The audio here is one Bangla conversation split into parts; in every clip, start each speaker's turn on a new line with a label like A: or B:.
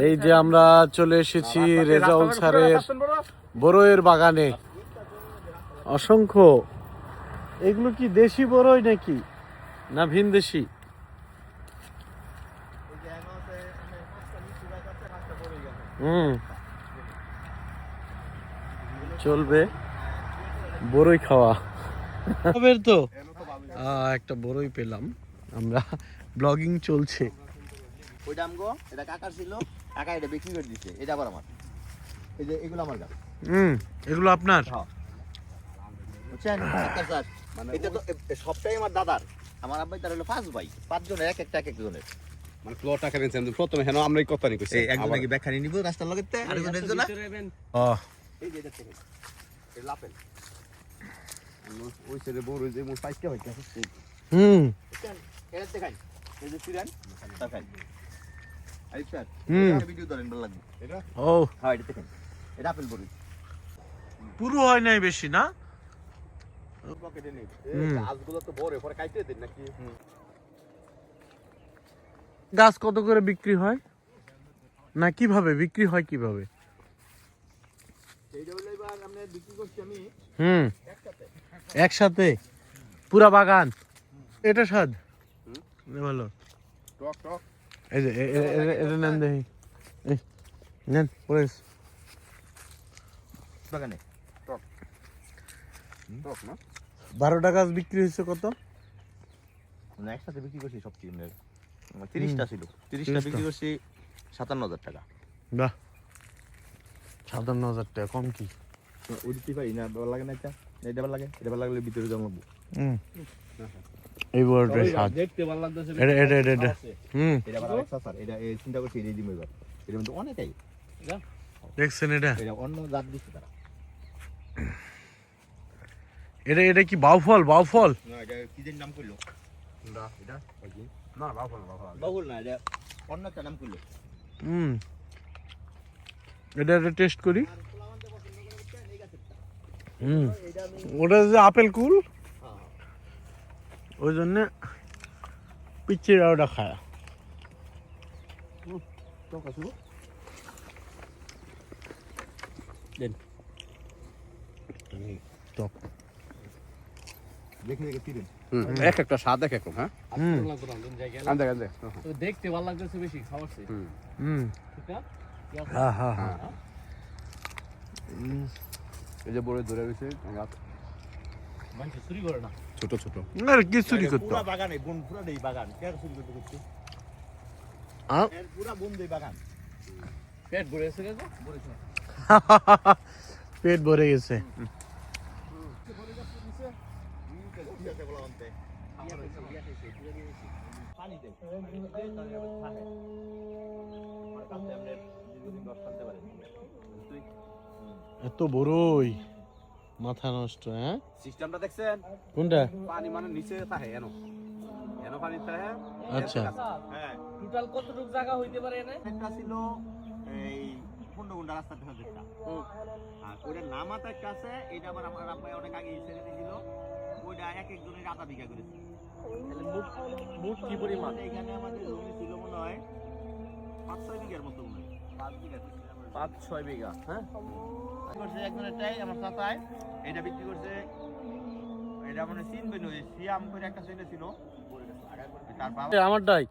A: এই যে আমরা চলে এসেছি রেজাউল স্যারের বড়ইয়ের বাগানে। অসংখ্য, এগুলো কি দেশি বড়ই নাকি না ভিনদেশি? চলবে বড়ই খাওয়া তো। একটা বড়ই পেলাম আমরা, ব্লগিং চলছে।
B: ওইটা আমগো, এটা কাকার ছিল, কাকা এটা বিক্রি করে দিয়েছে। এটা আবার আমার, এই যে এগুলো আমার গাছ।
A: এগুলো আপনার?
B: বুঝছেন স্যার, মানে এটা তো সবটাই আমার দাদার। আমার আব্বাই তার হলো 5 ভাই, 5 জনের এক একটা এক একজনের।
C: মানে প্লট টাকা নিছেন প্রথমে হেন আমরাই কথা নি কইছি।
B: একজন নাকি ব্যাখ্যা নিব রাস্তার লগেতে, আরেকজনের জন্য এই যে এটা থেকে এই লাপেল
C: ওই ছেলে বড় যে মোর পাইতে হয় কাছে।
B: এটা দেখাই, এই যে সিরান দেখাই। আই স্যার ভিডিও ধরেন ভালো লাগবে। এটা হ্যাঁ, এটা দেখেন, এটা আপেল বড়ি
A: পুরো হয় নাই বেশি না?
B: পকেটে নেই, গাছগুলো তো বড়, পরে কাটতে দেন নাকি?
A: গাছ কত করে বিক্রি হয় না কিভাবে বিক্রি হয় কিভাবে?
B: এইটা হলো এবার আমরা বিক্রি করছি আমি
A: একসাথে পুরা বাগান। এটা স্বাদ ভালো,
C: টক টক।
A: এই যে এটা নেন দেখি, নেন পরেশ
B: বাগানে
C: টক টক না।
A: 12টা গাছ বিক্রি হয়েছে কত?
B: না একসাথে বিক্রি করছি সব কিছু 30টা ছিল, 30টা বিক্রি করছি 57,000 টাকা।
A: বাহ, 57,000 টাকা কম কি?
B: ওই দিতে পারি না, ভালো লাগে না। এটা ভালো লাগে, এটা ভালো লাগলে ভিতরে জমাবো।
A: এই বড়টা স্বাদ
B: দেখতে ভালো লাগতেছে।
A: এটা
B: এটা ভালো লাগছে স্যার, এটা এই চিন্তা করছি এই দিমু এবার। এর মধ্যে অনেকই
A: দেখছেন, এটা
B: অন্য জাত দিচ্ছে তারা।
A: এটা কি বাউফল? বাউফল
B: না, এটা কি যেন নাম কইলো?
C: না এটা না বাফল
B: বাউল না, এটা অন্য একটা নাম কইলো।
A: এটা টেস্ট করি। ওটা যে আপেল কুল, ওই জন্য পিচ্ছিরা ওটা খায়।
C: দেখে দেখে তিরেন এক একটা স্বাদ এক রকম। হ্যাঁ
D: তো দেখতে ভালো লাগতেছে বেশি খাওয়াচ্ছে।
C: এই যে বড় ধরে রয়েছে
D: মানুষ চুরি করে না,
C: ছোট ছোট।
A: আর কি চুরি করতো?
B: পুরা বাগানে বন, পুরা দেই বাগান কে চুরি করতে করতে। এর পুরা বন দেই বাগান।
D: পেট ভরে গেছে গো, ভরেছে
A: পেট ভরে গেছে। এত বড়ই, মাথা নষ্ট। হ্যাঁ,
C: সিস্টেমটা দেখছেন?
A: কোনটা?
C: পানি মানে নিচে থাকে এনো এনো পানি থাকে।
A: আচ্ছা,
B: হ্যাঁ
D: টোটাল কতটুকু জায়গা হইতে পারে এনে?
B: একটা ছিল এই 15 গুন্ডা রাস্তা দেখা যেটা। আর ওইটা নামাতে একটা আছে, এটা আবার আমার আব্বাই অনেক আগে ছেড়ে দিয়েছিল। ওইটা এক একজনের আধা বিঘা করেছে।
D: তাহলে মোট কি পরিমাণ?
B: এখানে আমাদের জমি ছিল মনে হয় 5-6 বিঘার মতো, মনে হয় 5 বিঘা,
D: 5-6 বিঘা। হ্যাঁ,
B: করছে একজনেরটাই আমার চাচায়, এটা বিক্রি করছে। এটা মানে চিনবেন, ওই সিয়াম করে একটা ছেলে ছিল,
A: আমারটাই।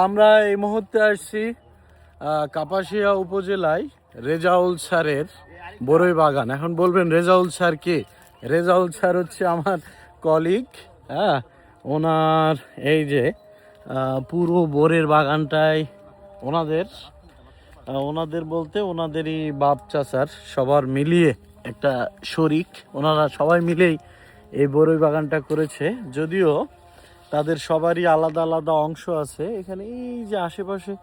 A: আমরা এই মুহূর্তে আসছি কাপাসিয়া উপজেলায় রেজাউল স্যারের বড়ই বাগান। এখন বলবেন রেজাউল স্যার কে? রেজাউল স্যার হচ্ছে আমার কলিগ। হ্যাঁ, ওনার এই যে পুরো বড়ের বাগানটাই ওনাদের বলতে ওনাদেরই বাপ চাচার সবার মিলিয়ে একটা শরিক। ওনারা সবাই মিলেই এই বড়ই বাগানটা করেছে, যদিও তাদের সবারই আলাদা আলাদা অংশ আছে। এখানে এই যে আশেপাশে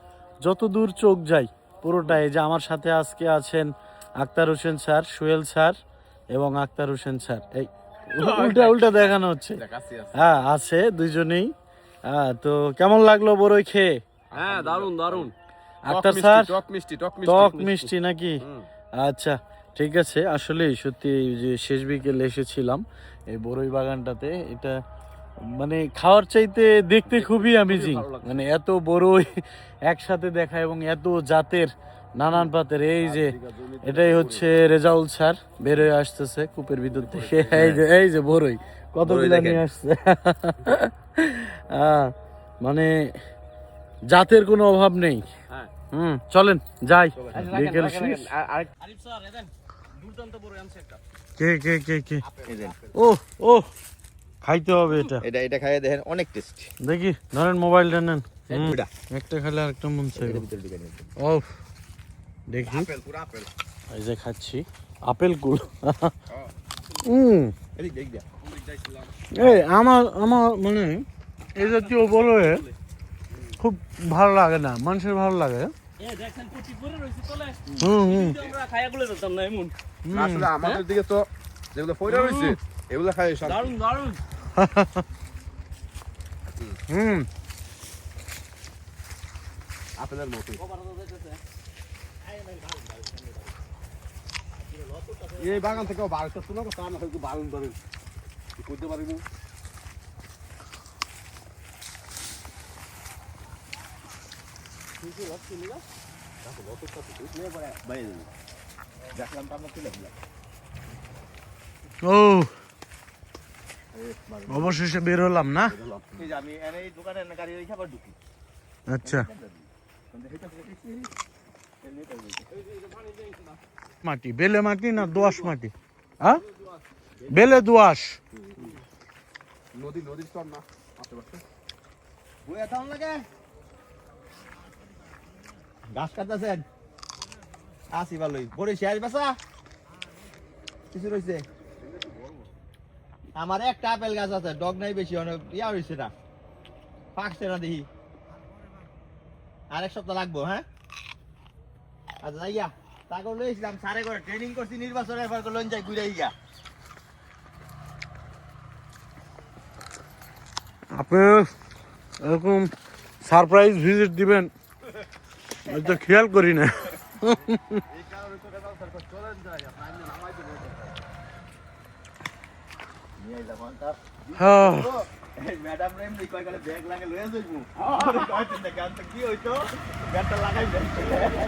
A: যত দূর চোখ যায় পুরোটাই। যে আমার সাথে আজকে আছেন আক্তার হোসেন স্যার, সোহেল স্যার এবং আক্তার হোসেন স্যার। এই উল্টা উল্টা দেখানো হচ্ছে। হ্যাঁ, আছে দুইজনেই। হ্যাঁ, তো কেমন লাগলো বড়ই খেয়ে?
C: হ্যাঁ, দারুন দারুন।
A: আক্তার স্যার,
C: টক
A: মিষ্টি নাকি? আচ্ছা, ঠিক আছে। আসলে সত্যি যে শেষ বিকেলে এসেছিলাম এই বড়ই বাগানটাতে, এটা মানে খাওয়ার চাইতে দেখতে খুবই অ্যামেজিং, মানে এত বড়ই একসাথে দেখা এবং এত জাতের নানান পাতের। এই যে এটাই হচ্ছে রেজাউল স্যার বের হয়ে আসতেছে কূপের ভিতর থেকে। এই যে বড়ই কতগুলো নিয়ে আসছে। মানে জাতের কোনো অভাব নেই। চলেন যাই, বিকেল শেষ।
D: আরিফ স্যার এদেন দুর্দান্ত বড় আনছে একটা।
A: কে কে কে কে
B: এই যে
A: ও ও খাইতে হবে এটা।
B: এটা খাইয়ে দেখেন অনেক টেস্ট।
A: দেখি ধরেন মোবাইলটা নেন।
B: এটা
A: একটা খেলে আরেকটা মন চাই।
B: ভিতরে ঢুকে নিন।
A: ও দেখি
C: আপেল পুরো আপেল
A: এই যে খাচ্ছি আপেল কুল।
B: এদিক দেখ দিয়া।
A: এই আমার আমার মানে এই জাতীয় বড়ে খুব ভালো লাগে না, মানুষের ভালো লাগে।
D: এ দেখেন কুচি পড়ে রইছে তলে।
A: হুম
D: আমরা খায়া গুলো যেতাম না এমন।
C: আসলে আমাদের দিকে তো যেগুলো পয়রা রইছে এগুলো খাই সব
D: দারুন দারুন।
A: হুম
C: আপেলের মতো এই বাগান থেকে বারোটা শোনা কথা না হয়তো বারণ ধরেন করতে পারি না।
B: দেখলাম তো আমরা তুলে দিলাম।
A: ও অবশেষে বের হলাম না।
B: এই যে আমি এই দোকানে গাড়ি রেখে আবার ঢুকি।
A: আচ্ছা মাটি বেলে মাটি না দোআঁশ মাটি? হ্যাঁ বেলে দোআঁশ।
C: নদীর চর না আশেপাশে
B: বইয়া দাও লাগে গাছ কাটতেছেন আসি ভালোই বড় শেষ বেসা কিছু রয়েছে। আমার একটা আপেল গাছ আছে, ডগ নাই বেশি, অনেক ইয়া হয়েছে না, পাকছে না দেখি, আরেক সপ্তাহ লাগবো। হ্যাঁ আচ্ছা যাইয়া তাকে লইছিলাম সারে করে ট্রেনিং করছি নির্বাচনের পর লোন যাই ঘুরে গিয়া।
A: আপনি এরকম সারপ্রাইজ ভিজিট দিবেন এটা খেয়াল করি না।
B: ম্যাডাম এমনি কয় গেলে ব্যাগ লাগে লয়ে যাইবো কি হইতো ব্যাগটা লাগাই